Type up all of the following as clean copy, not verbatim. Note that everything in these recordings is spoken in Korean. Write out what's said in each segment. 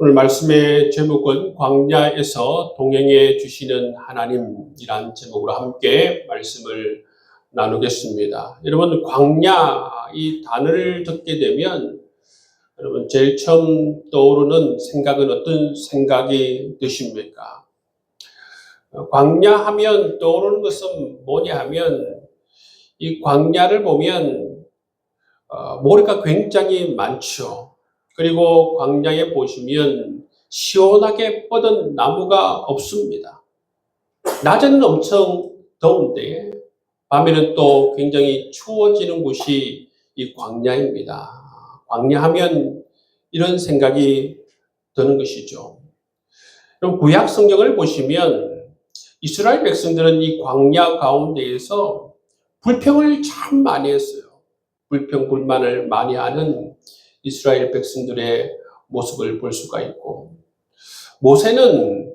오늘 말씀의 제목은 광야에서 동행해 주시는 하나님이란 제목으로 함께 말씀을 나누겠습니다. 여러분, 광야 이 단어를 듣게 되면 여러분 제일 처음 떠오르는 생각은 어떤 생각이 드십니까? 광야 하면 떠오르는 것은 뭐냐 하면 이 광야를 보면 모래가 굉장히 많죠. 그리고 광야에 보시면 시원하게 뻗은 나무가 없습니다. 낮에는 엄청 더운데 밤에는 또 굉장히 추워지는 곳이 이 광야입니다. 광야하면 이런 생각이 드는 것이죠. 그럼 구약 성경을 보시면 이스라엘 백성들은 이 광야 가운데에서 불평을 참 많이 했어요. 불평불만을 많이 하는 이스라엘 백성들의 모습을 볼 수가 있고, 모세는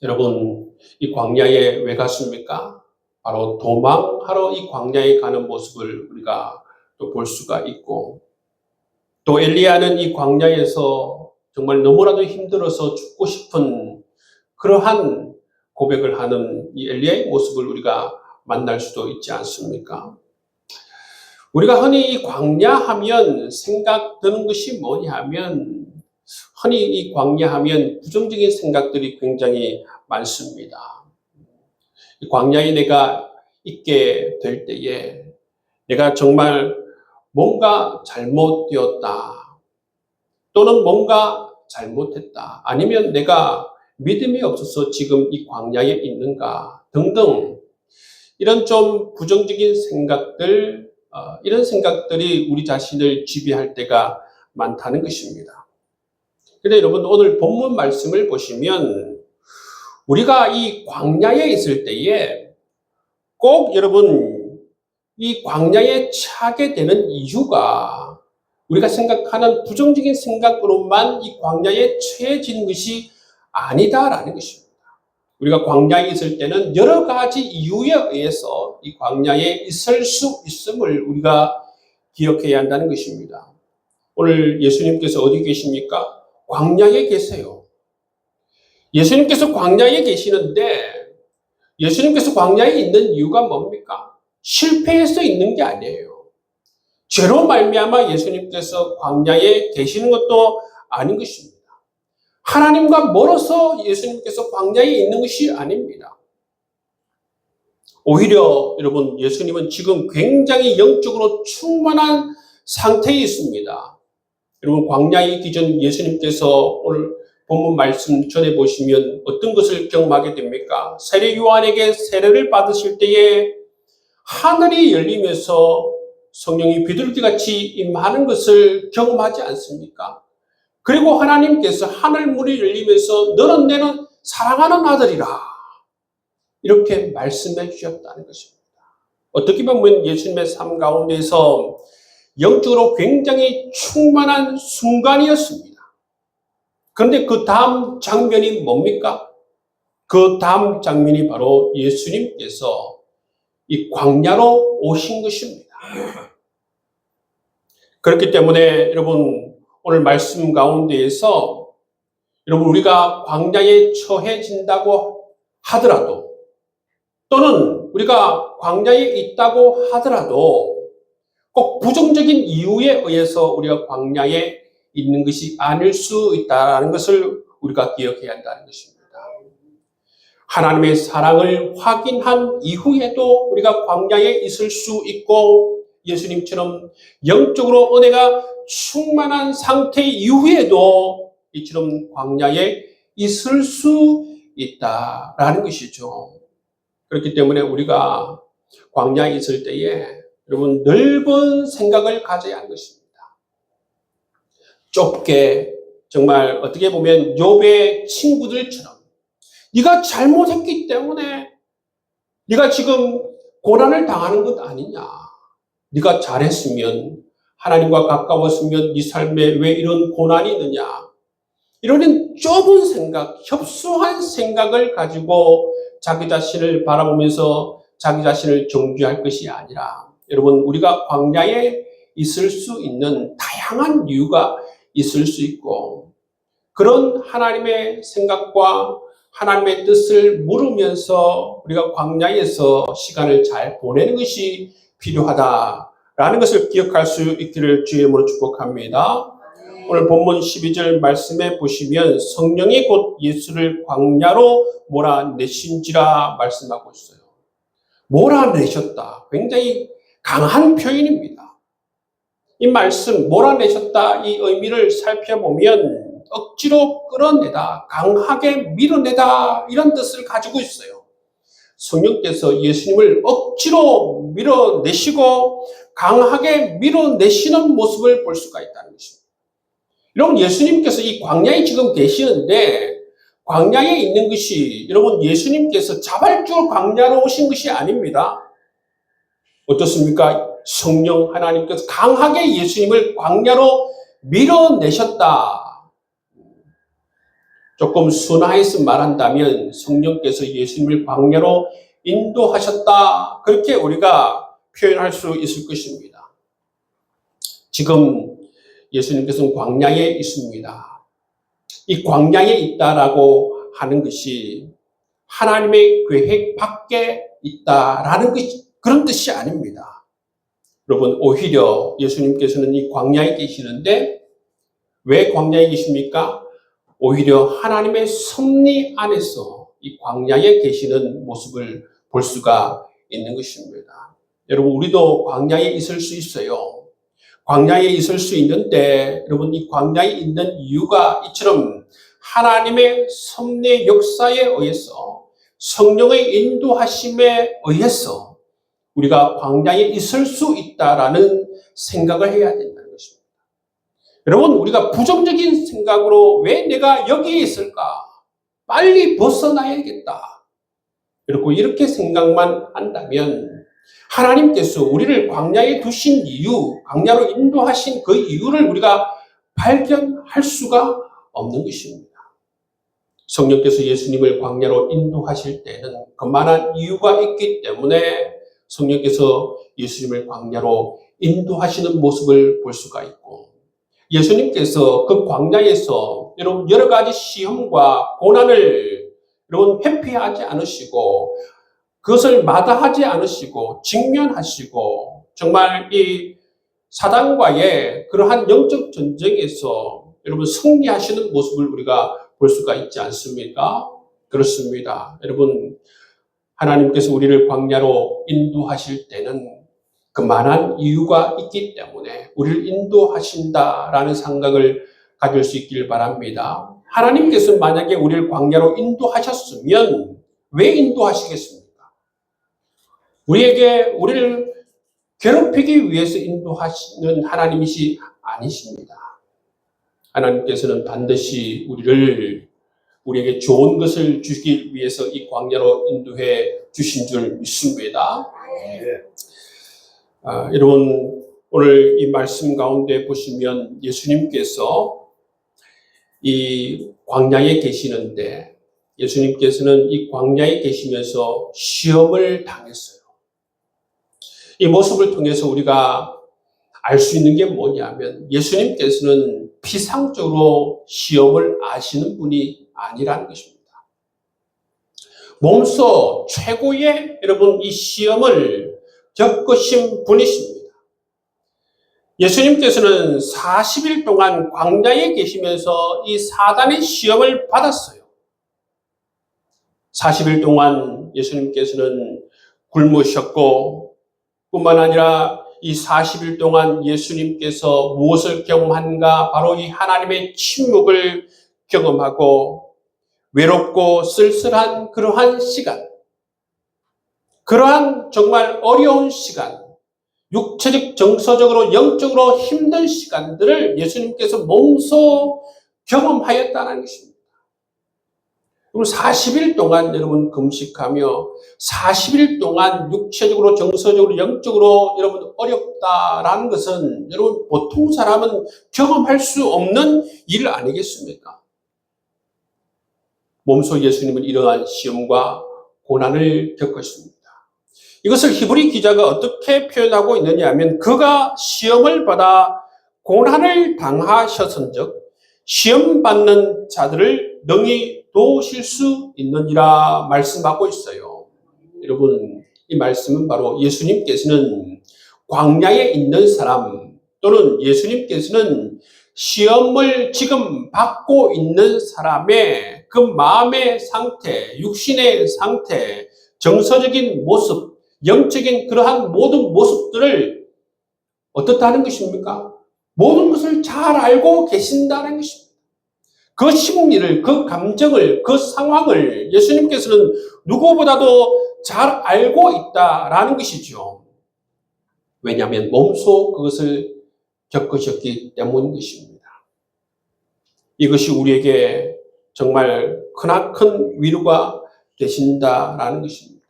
여러분 이 광야에 왜 갔습니까? 바로 도망하러 이 광야에 가는 모습을 우리가 또 볼 수가 있고, 또 엘리야는 이 광야에서 정말 너무나도 힘들어서 죽고 싶은 그러한 고백을 하는 이 엘리야의 모습을 우리가 만날 수도 있지 않습니까? 우리가 흔히 이 광야하면 생각드는 것이 뭐냐 하면, 흔히 이 광야하면 부정적인 생각들이 굉장히 많습니다. 이 광야에 내가 있게 될 때에 내가 정말 뭔가 잘못되었다, 또는 뭔가 잘못했다, 아니면 내가 믿음이 없어서 지금 이 광야에 있는가 등등 이런 좀 부정적인 생각들, 이런 생각들이 우리 자신을 지배할 때가 많다는 것입니다. 그런데 여러분, 오늘 본문 말씀을 보시면 우리가 이 광야에 있을 때에 꼭 여러분 이 광야에 처하게 되는 이유가 우리가 생각하는 부정적인 생각으로만 이 광야에 처해지는 것이 아니다라는 것입니다. 우리가 광야에 있을 때는 여러 가지 이유에 의해서 이 광야에 있을 수 있음을 우리가 기억해야 한다는 것입니다. 오늘 예수님께서 어디 계십니까? 광야에 계세요. 예수님께서 광야에 계시는데 예수님께서 광야에 있는 이유가 뭡니까? 실패해서 있는 게 아니에요. 죄로 말미암아 예수님께서 광야에 계시는 것도 아닌 것입니다. 하나님과 멀어서 예수님께서 광야에 있는 것이 아닙니다. 오히려 여러분, 예수님은 지금 굉장히 영적으로 충만한 상태에 있습니다. 여러분, 광야에 있기 전 예수님께서 오늘 본문 말씀 전해 보시면 어떤 것을 경험하게 됩니까? 세례 요한에게 세례를 받으실 때에 하늘이 열리면서 성령이 비둘기같이 임하는 것을 경험하지 않습니까? 그리고 하나님께서 하늘 문이 열리면서 너는 내는 사랑하는 아들이라 이렇게 말씀해 주셨다는 것입니다. 어떻게 보면 예수님의 삶 가운데서 영적으로 굉장히 충만한 순간이었습니다. 그런데 그 다음 장면이 뭡니까? 그 다음 장면이 바로 예수님께서 이 광야로 오신 것입니다. 그렇기 때문에 여러분, 오늘 말씀 가운데에서 여러분 우리가 광야에 처해진다고 하더라도, 또는 우리가 광야에 있다고 하더라도 꼭 부정적인 이유에 의해서 우리가 광야에 있는 것이 아닐 수 있다는 것을 우리가 기억해야 한다는 것입니다. 하나님의 사랑을 확인한 이후에도 우리가 광야에 있을 수 있고, 예수님처럼 영적으로 은혜가 충만한 상태 이후에도 이처럼 광야에 있을 수 있다라는 것이죠. 그렇기 때문에 우리가 광야에 있을 때에 여러분 넓은 생각을 가져야 하는 것입니다. 좁게, 정말 어떻게 보면 욥의 친구들처럼 네가 잘못했기 때문에 네가 지금 고난을 당하는 것 아니냐, 네가 잘했으면 하나님과 가까웠으면 네 삶에 왜 이런 고난이 있느냐, 이런 좁은 생각, 협소한 생각을 가지고 자기 자신을 바라보면서 자기 자신을 정죄할 것이 아니라, 여러분 우리가 광야에 있을 수 있는 다양한 이유가 있을 수 있고, 그런 하나님의 생각과 하나님의 뜻을 물으면서 우리가 광야에서 시간을 잘 보내는 것이 필요하다라는 것을 기억할 수 있기를 주의 이름으로 축복합니다. 오늘 본문 12절 말씀에 보시면 성령이 곧 예수를 광야로 몰아내신지라 말씀하고 있어요. 몰아내셨다. 굉장히 강한 표현입니다. 이 말씀 몰아내셨다 이 의미를 살펴보면 억지로 끌어내다, 강하게 밀어내다 이런 뜻을 가지고 있어요. 성령께서 예수님을 억지로 밀어내시고 강하게 밀어내시는 모습을 볼 수가 있다는 것입니다. 여러분, 예수님께서 이 광야에 지금 계시는데 광야에 있는 것이 여러분 예수님께서 자발적으로 광야로 오신 것이 아닙니다. 어떻습니까? 성령 하나님께서 강하게 예수님을 광야로 밀어내셨다. 조금 순화해서 말한다면 성령께서 예수님을 광야로 인도하셨다. 그렇게 우리가 표현할 수 있을 것입니다. 지금 예수님께서는 광야에 있습니다. 이 광야에 있다라고 하는 것이 하나님의 계획 밖에 있다라는 그런 뜻이 아닙니다. 여러분, 오히려 예수님께서는 이 광야에 계시는데 왜 광야에 계십니까? 오히려 하나님의 섭리 안에서 이 광야에 계시는 모습을 볼 수가 있는 것입니다. 여러분, 우리도 광야에 있을 수 있어요. 광야에 있을 수 있는데 여러분, 이 광야에 있는 이유가 이처럼 하나님의 섭리 역사에 의해서 성령의 인도하심에 의해서 우리가 광야에 있을 수 있다라는 생각을 해야 된다는 것입니다. 여러분, 우리가 부정적인 생각으로 왜 내가 여기에 있을까? 빨리 벗어나야겠다. 그리고 이렇게 생각만 한다면 하나님께서 우리를 광야에 두신 이유, 광야로 인도하신 그 이유를 우리가 발견할 수가 없는 것입니다. 성령께서 예수님을 광야로 인도하실 때는 그만한 이유가 있기 때문에 성령께서 예수님을 광야로 인도하시는 모습을 볼 수가 있고, 예수님께서 그 광야에서 여러분 여러 가지 시험과 고난을 여러분 회피하지 않으시고 그것을 마다하지 않으시고 직면하시고 정말 이 사단과의 그러한 영적 전쟁에서 여러분 승리하시는 모습을 우리가 볼 수가 있지 않습니까? 그렇습니다. 여러분, 하나님께서 우리를 광야로 인도하실 때는 그만한 이유가 있기 때문에 우리를 인도하신다라는 생각을 가질 수 있길 바랍니다. 하나님께서 만약에 우리를 광야로 인도하셨으면 왜 인도하시겠습니까? 우리를 괴롭히기 위해서 인도하시는 하나님이시 아니십니다. 하나님께서는 반드시 우리에게 좋은 것을 주기 위해서 이 광야로 인도해 주신 줄 믿습니다. 여러분, 오늘 이 말씀 가운데 보시면 예수님께서 이 광야에 계시는데 예수님께서는 이 광야에 계시면서 시험을 당했어요. 이 모습을 통해서 우리가 알 수 있는 게 뭐냐면 예수님께서는 피상적으로 시험을 아시는 분이 아니라는 것입니다. 몸소 최고의 여러분 이 시험을 겪으신 분이십니다. 예수님께서는 40일 동안 광야에 계시면서 이 사단의 시험을 받았어요. 40일 동안 예수님께서는 굶으셨고 뿐만 아니라 이 40일 동안 예수님께서 무엇을 경험한가? 바로 이 하나님의 침묵을 경험하고 외롭고 쓸쓸한 그러한 시간, 그러한 정말 어려운 시간, 육체적, 정서적으로, 영적으로 힘든 시간들을 예수님께서 몸소 경험하였다는 것입니다. 그럼 40일 동안 여러분 금식하며 40일 동안 육체적으로, 정서적으로, 영적으로 여러분 어렵다라는 것은 여러분 보통 사람은 경험할 수 없는 일 아니겠습니까? 몸소 예수님은 이러한 시험과 고난을 겪었습니다. 이것을 히브리 기자가 어떻게 표현하고 있느냐 하면 그가 시험을 받아 고난을 당하셨은즉 시험 받는 자들을 능히 도우실 수 있느니라 말씀하고 있어요. 여러분, 이 말씀은 바로 예수님께서는 광야에 있는 사람 또는 예수님께서는 시험을 지금 받고 있는 사람의 그 마음의 상태, 육신의 상태, 정서적인 모습, 영적인 그러한 모든 모습들을 어떻다는 것입니까? 모든 것을 잘 알고 계신다는 것입니다. 그 심리를, 그 감정을, 그 상황을 예수님께서는 누구보다도 잘 알고 있다라는 것이죠. 왜냐하면 몸소 그것을 겪으셨기 때문인 것입니다. 이것이 우리에게 정말 크나큰 위로가 되신다라는 것입니다.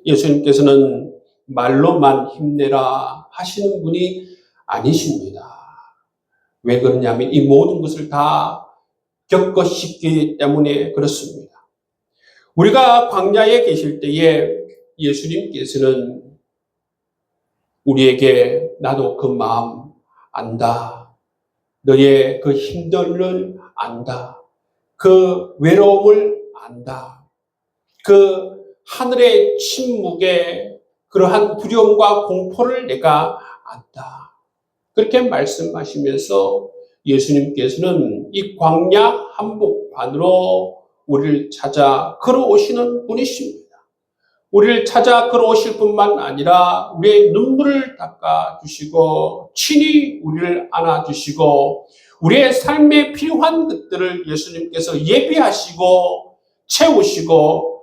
예수님께서는 말로만 힘내라 하시는 분이 아니십니다. 왜 그러냐면 이 모든 것을 다 겪으셨기 때문에 그렇습니다. 우리가 광야에 계실 때에 예수님께서는 우리에게 나도 그 마음 안다. 너의 그 힘듦을 안다. 그 외로움을 안다. 그 하늘의 침묵에 그러한 두려움과 공포를 내가 안다. 그렇게 말씀하시면서 예수님께서는 이 광야 한복판으로 우리를 찾아 걸어오시는 분이십니다. 우리를 찾아 걸어오실 뿐만 아니라 우리의 눈물을 닦아주시고 친히 우리를 안아주시고 우리의 삶에 필요한 것들을 예수님께서 예비하시고 채우시고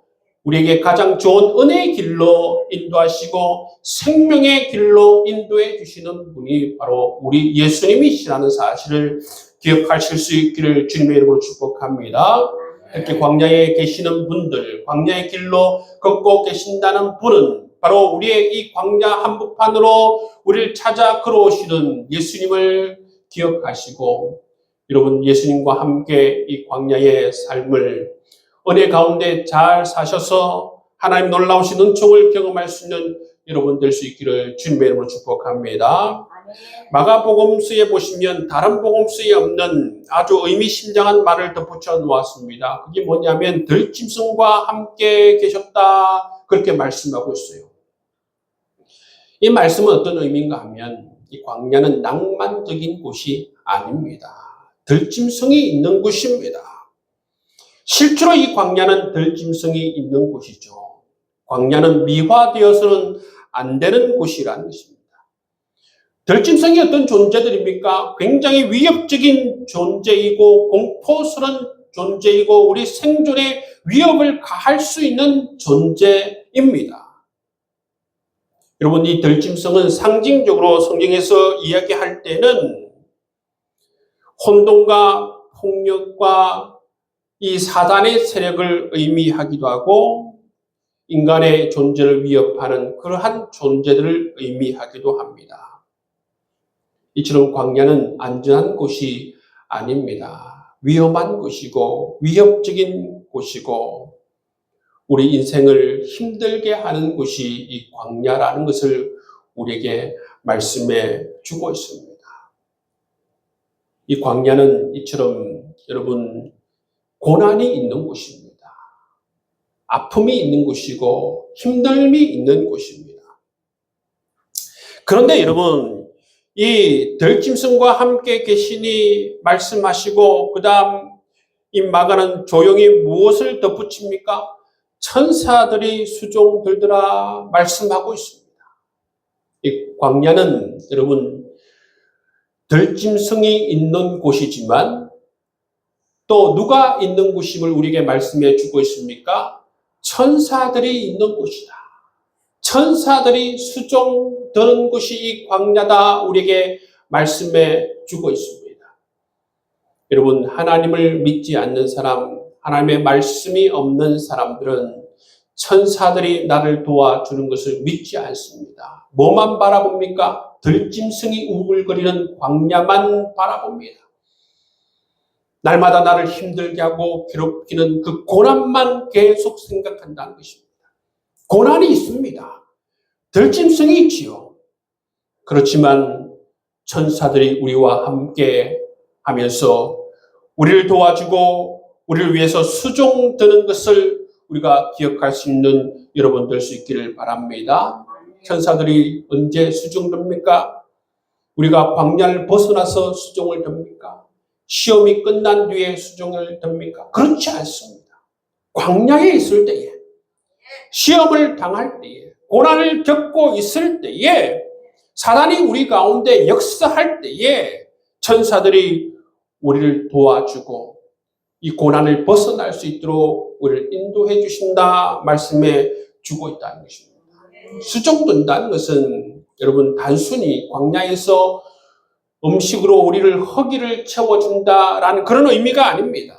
우리에게 가장 좋은 은혜의 길로 인도하시고 생명의 길로 인도해 주시는 분이 바로 우리 예수님이시라는 사실을 기억하실 수 있기를 주님의 이름으로 축복합니다. 이렇게 광야에 계시는 분들, 광야의 길로 걷고 계신다는 분은 바로 우리의 이 광야 한복판으로 우리를 찾아 걸어오시는 예수님을 기억하시고 여러분 예수님과 함께 이 광야의 삶을 은혜 가운데 잘 사셔서 하나님 놀라우신 은총을 경험할 수 있는 여러분 될 수 있기를 주님의 이름으로 축복합니다. 마가복음서에 보시면 다른 복음서에 없는 아주 의미심장한 말을 덧붙여 놓았습니다. 그게 뭐냐면 들짐승과 함께 계셨다 그렇게 말씀하고 있어요. 이 말씀은 어떤 의미인가 하면 이 광야는 낭만적인 곳이 아닙니다. 들짐승이 있는 곳입니다. 실제로 이 광야는 들짐승이 있는 곳이죠. 광야는 미화되어서는 안 되는 곳이라는 것입니다. 들짐승이 어떤 존재들입니까? 굉장히 위협적인 존재이고 공포스러운 존재이고 우리 생존에 위협을 가할 수 있는 존재입니다. 여러분 이 들짐승은 상징적으로 성경에서 이야기할 때는 혼돈과 폭력과 이 사단의 세력을 의미하기도 하고 인간의 존재를 위협하는 그러한 존재들을 의미하기도 합니다. 이처럼 광야는 안전한 곳이 아닙니다. 위험한 곳이고 위협적인 곳이고 우리 인생을 힘들게 하는 곳이 이 광야라는 것을 우리에게 말씀해 주고 있습니다. 이 광야는 이처럼 여러분 고난이 있는 곳입니다. 아픔이 있는 곳이고 힘듦이 있는 곳입니다. 그런데 여러분 이 들짐승과 함께 계시니 말씀하시고 그 다음 이 마가는 조용히 무엇을 덧붙입니까? 천사들이 수종 들더라 말씀하고 있습니다. 이 광야는 여러분 들짐승이 있는 곳이지만 또 누가 있는 곳임을 우리에게 말씀해 주고 있습니까? 천사들이 있는 곳이다. 천사들이 수종 드는 곳이 이 광야다 우리에게 말씀해 주고 있습니다. 여러분 하나님을 믿지 않는 사람, 하나님의 말씀이 없는 사람들은 천사들이 나를 도와주는 것을 믿지 않습니다. 뭐만 바라봅니까? 들짐승이 우글거리는 광야만 바라봅니다. 날마다 나를 힘들게 하고 괴롭히는 그 고난만 계속 생각한다는 것입니다. 고난이 있습니다. 들짐승이 있지요. 그렇지만 천사들이 우리와 함께 하면서 우리를 도와주고 우리를 위해서 수종드는 것을 우리가 기억할 수 있는 여러분 될 수 있기를 바랍니다. 천사들이 언제 수종됩니까? 우리가 광야를 벗어나서 수종을 듭니까? 시험이 끝난 뒤에 수종을 듭니까? 그렇지 않습니다. 광야에 있을 때에, 시험을 당할 때에, 고난을 겪고 있을 때에, 사단이 우리 가운데 역사할 때에 천사들이 우리를 도와주고 이 고난을 벗어날 수 있도록 우리를 인도해 주신다 말씀해 주고 있다는 것입니다. 수종된다는 것은 여러분 단순히 광야에서 음식으로 우리를 허기를 채워준다라는 그런 의미가 아닙니다.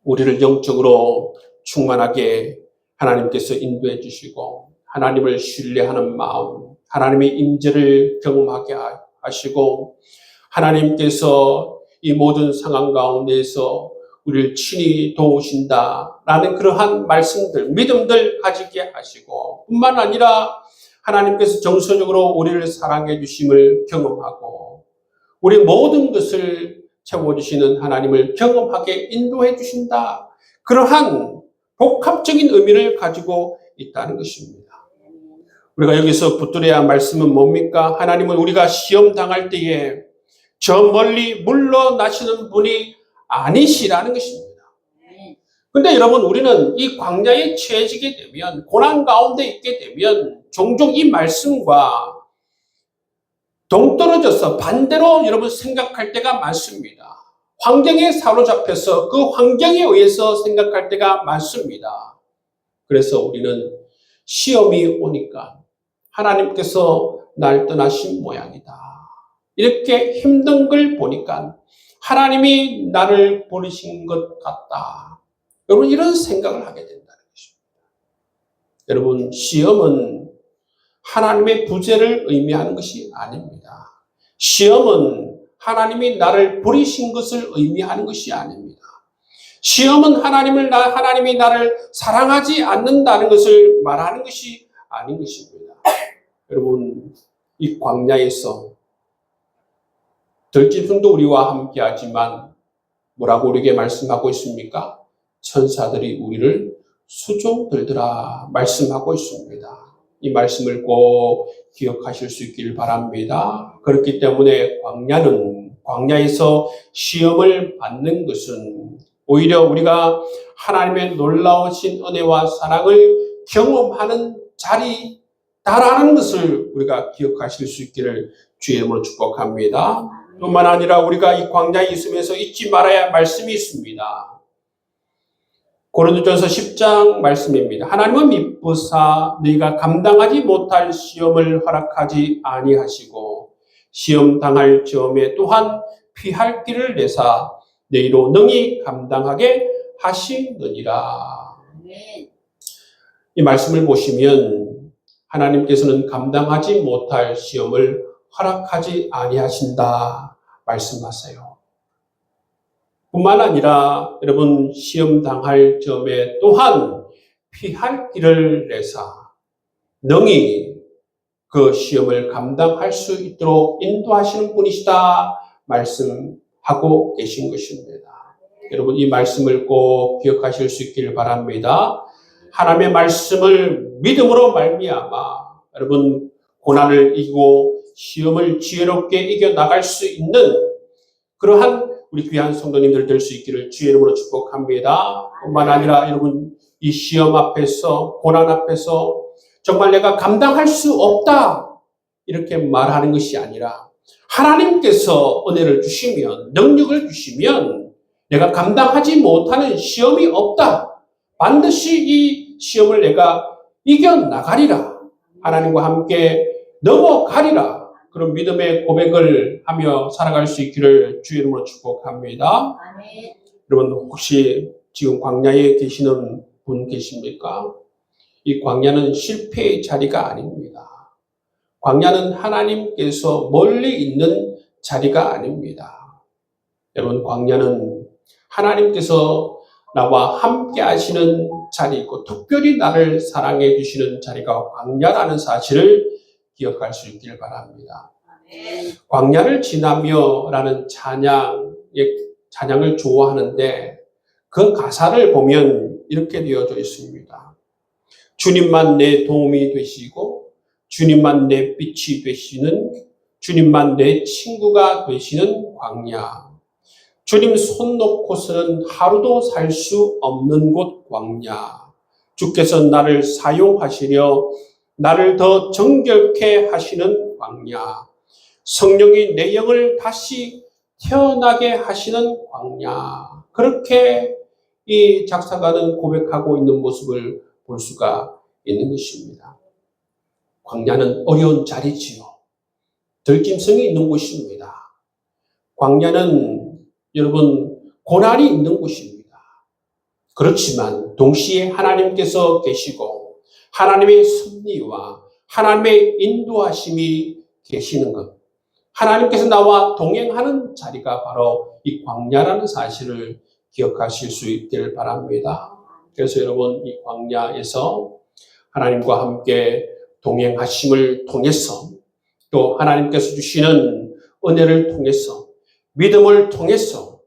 우리를 영적으로 충만하게 하나님께서 인도해 주시고 하나님을 신뢰하는 마음, 하나님의 임재를 경험하게 하시고 하나님께서 이 모든 상황 가운데에서 우리를 친히 도우신다라는 그러한 말씀들, 믿음들 가지게 하시고 뿐만 아니라 하나님께서 정서적으로 우리를 사랑해 주심을 경험하고 우리 모든 것을 채워주시는 하나님을 경험하게 인도해 주신다. 그러한 복합적인 의미를 가지고 있다는 것입니다. 우리가 여기서 붙들어야 할 말씀은 뭡니까? 하나님은 우리가 시험 당할 때에 저 멀리 물러나시는 분이 아니시라는 것입니다. 근데 여러분 우리는 이 광야에 처해지게 되면 고난 가운데 있게 되면 종종 이 말씀과 동떨어져서 반대로 여러분 생각할 때가 많습니다. 환경에 사로잡혀서 그 환경에 의해서 생각할 때가 많습니다. 그래서 우리는 시험이 오니까 하나님께서 날 떠나신 모양이다. 이렇게 힘든 걸 보니까 하나님이 나를 버리신 것 같다. 여러분 이런 생각을 하게 된다는 것입니다. 여러분 시험은 하나님의 부재를 의미하는 것이 아닙니다. 시험은 하나님이 나를 버리신 것을 의미하는 것이 아닙니다. 시험은 하나님이 나를 사랑하지 않는다는 것을 말하는 것이 아닌 것입니다. 여러분 이 광야에서 들짐승도 우리와 함께 하지만 뭐라고 우리에게 말씀하고 있습니까? 천사들이 우리를 수종들더라 말씀하고 있습니다. 이 말씀을 꼭 기억하실 수 있기를 바랍니다. 그렇기 때문에 광야에서 시험을 받는 것은 오히려 우리가 하나님의 놀라우신 은혜와 사랑을 경험하는 자리다라는 것을 우리가 기억하실 수 있기를 주의 이름으로 축복합니다. 뿐만 아니라 우리가 이 광야에 있으면서 잊지 말아야 할 말씀이 있습니다. 고린도전서 10장 말씀입니다. 하나님은 미쁘사 너희가 감당하지 못할 시험을 허락하지 아니하시고 시험 당할 즈음에 또한 피할 길을 내사 너희로 능히 감당하게 하시느니라. 이 말씀을 보시면 하나님께서는 감당하지 못할 시험을 허락하지 아니하신다 말씀하세요. 뿐만 아니라 여러분 시험 당할 점에 또한 피할 길을 내사 능히 그 시험을 감당할 수 있도록 인도하시는 분이시다 말씀하고 계신 것입니다. 여러분 이 말씀을 꼭 기억하실 수 있기를 바랍니다. 하나님의 말씀을 믿음으로 말미암아 여러분 고난을 이기고 시험을 지혜롭게 이겨나갈 수 있는 그러한 우리 귀한 성도님들 될 수 있기를 주의 이름으로 축복합니다. 뿐만 아니라 여러분 이 시험 앞에서 고난 앞에서 정말 내가 감당할 수 없다 이렇게 말하는 것이 아니라 하나님께서 은혜를 주시면 능력을 주시면 내가 감당하지 못하는 시험이 없다. 반드시 이 시험을 내가 이겨나가리라. 하나님과 함께 넘어가리라. 그런 믿음의 고백을 하며 살아갈 수 있기를 주의 이름으로 축복합니다. 아멘. 여러분 혹시 지금 광야에 계시는 분 계십니까? 이 광야는 실패의 자리가 아닙니다. 광야는 하나님께서 멀리 있는 자리가 아닙니다. 여러분 광야는 하나님께서 나와 함께 하시는 자리이고 특별히 나를 사랑해 주시는 자리가 광야라는 사실을 기억할 수 있기를 바랍니다. 광야를 지나며 라는 찬양의 찬양을 좋아하는데 그 가사를 보면 이렇게 되어져 있습니다. 주님만 내 도움이 되시고 주님만 내 빛이 되시는 주님만 내 친구가 되시는 광야. 주님 손 놓고서는 하루도 살 수 없는 곳 광야. 주께서 나를 사용하시려 나를 더 정결케 하시는 광야. 성령이 내 영을 다시 태어나게 하시는 광야. 그렇게 이 작사가는 고백하고 있는 모습을 볼 수가 있는 것입니다. 광야는 어려운 자리지요. 들짐승이 있는 곳입니다. 광야는 여러분 고난이 있는 곳입니다. 그렇지만 동시에 하나님께서 계시고 하나님의 섭리와 하나님의 인도하심이 계시는 것. 하나님께서 나와 동행하는 자리가 바로 이 광야라는 사실을 기억하실 수 있기를 바랍니다. 그래서 여러분 이 광야에서 하나님과 함께 동행하심을 통해서 또 하나님께서 주시는 은혜를 통해서 믿음을 통해서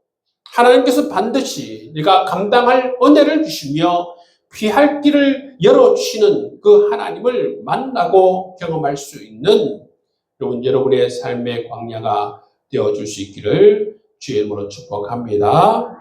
하나님께서 반드시 내가 감당할 은혜를 주시며 피할 길을 열어주시는 그 하나님을 만나고 경험할 수 있는 여러분의 삶의 광야가 되어줄 수 있기를 주의 이름으로 축복합니다.